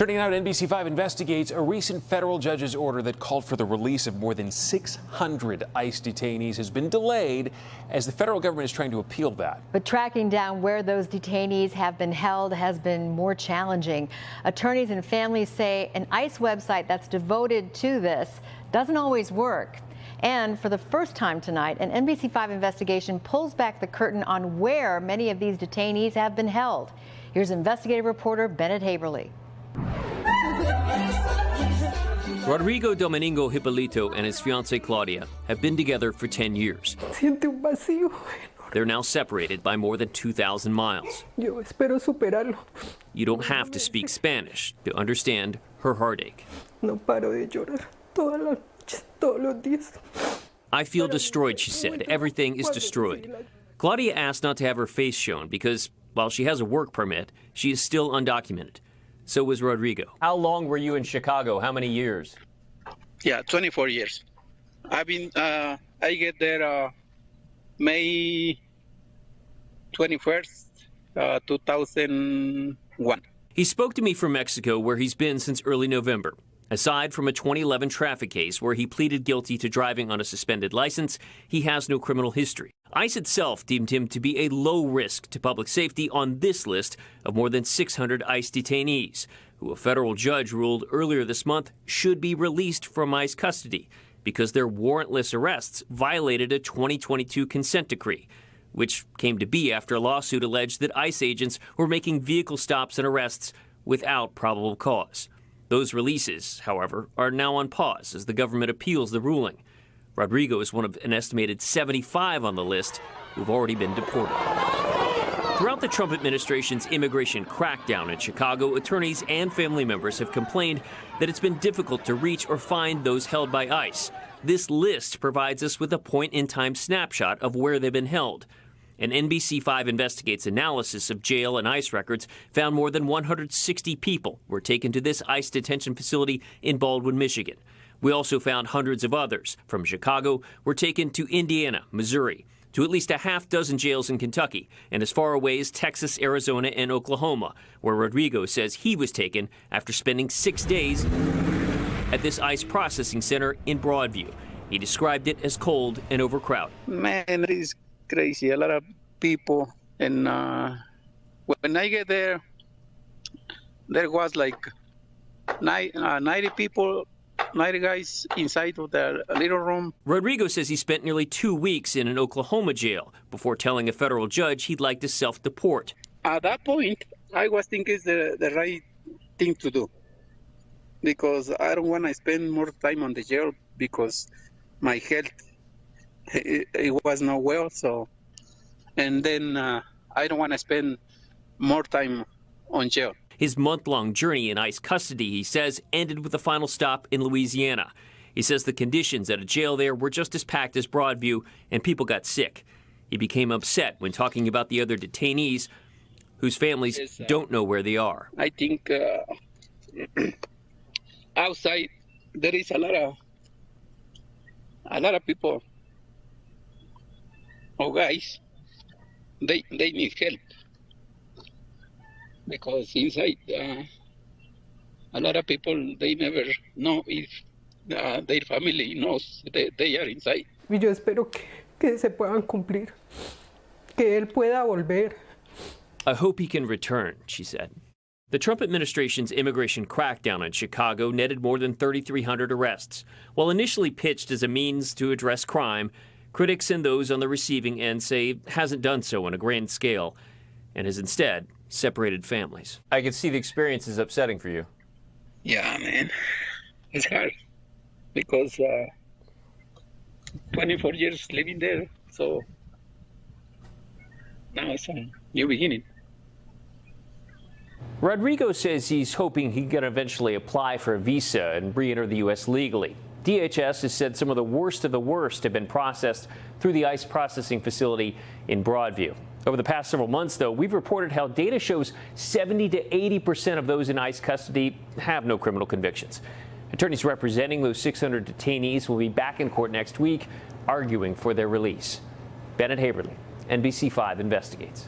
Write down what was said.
Turning now to NBC5 investigates a recent federal judge's order that called for the release of more than 600 ICE detainees has been delayed as the federal government is trying to appeal that. But tracking down where those detainees have been held has been more challenging. Attorneys and families say an ICE website that's devoted to this doesn't always work. And for the first time tonight, an NBC5 investigation pulls back the curtain on where many of these detainees have been held. Here's investigative reporter Bennett Haeberle. Rodrigo Domingo Hippolito and his fiancée Claudia have been together for 10 years. They're now separated by more than 2,000 miles. You don't have to speak Spanish to understand her heartache. I feel destroyed, she said. Everything is destroyed. Claudia asked not to have her face shown because, while she has a work permit, she is still undocumented. So was Rodrigo. How long were you in Chicago? How many years? Yeah, 24 years. I get there May 21st, 2001. He spoke to me from Mexico, where he's been since early November. Aside from a 2011 traffic case where he pleaded guilty to driving on a suspended license, he has no criminal history. ICE itself deemed him to be a low risk to public safety on this list of more than 600 ICE detainees, who a federal judge ruled earlier this month should be released from ICE custody because their warrantless arrests violated a 2022 consent decree, which came to be after a lawsuit alleged that ICE agents were making vehicle stops and arrests without probable cause. Those releases, however, are now on pause as the government appeals the ruling. Rodrigo is one of an estimated 75 on the list who've already been deported. Throughout the Trump administration's immigration crackdown in Chicago, attorneys and family members have complained that it's been difficult to reach or find those held by ICE. This list provides us with a point-in-time snapshot of where they've been held. An NBC5 Investigates analysis of jail and ICE records found more than 160 people were taken to this ICE detention facility in Baldwin, Michigan. We also found hundreds of others from Chicago were taken to Indiana, Missouri, to at least a half dozen jails in Kentucky, and as far away as Texas, Arizona, and Oklahoma, where Rodrigo says he was taken after spending 6 days at this ICE processing center in Broadview. He described it as cold and overcrowded. Man, it is crazy. A lot of people. And when I get there, there was like 90 people, 90 guys inside of the little room. Rodrigo says he spent nearly 2 weeks in an Oklahoma jail before telling a federal judge he'd like to self-deport. At that point, I was thinking it's the right thing to do, because I don't want to spend more time on the jail because my health, it was not well. So, and then I don't want to spend more time on jail. His month-long journey in ICE custody, he says, ended with a final stop in Louisiana. He says the conditions at a jail there were just as packed as Broadview, and people got sick. He became upset when talking about the other detainees whose families don't know where they are. I think outside there is a lot of people or guys, they need help. Because inside, a lot of people, they never know if their family knows they are inside. Y yo espero que se puedan cumplir, que él pueda volver. I hope he can return, she said. The Trump administration's immigration crackdown in Chicago netted more than 3,300 arrests. While initially pitched as a means to address crime, critics and those on the receiving end say it hasn't done so on a grand scale and has instead separated families. I can see the experience is upsetting for you. Yeah, man. It's hard because 24 years living there, so now it's a new beginning. Rodrigo says he's hoping he can eventually apply for a visa and re-enter the U.S. legally. DHS has said some of the worst have been processed through the ICE processing facility in Broadview. Over the past several months, though, we've reported how data shows 70 to 80% of those in ICE custody have no criminal convictions. Attorneys representing those 600 detainees will be back in court next week, arguing for their release. Bennett Haeberle, NBC5 Investigates.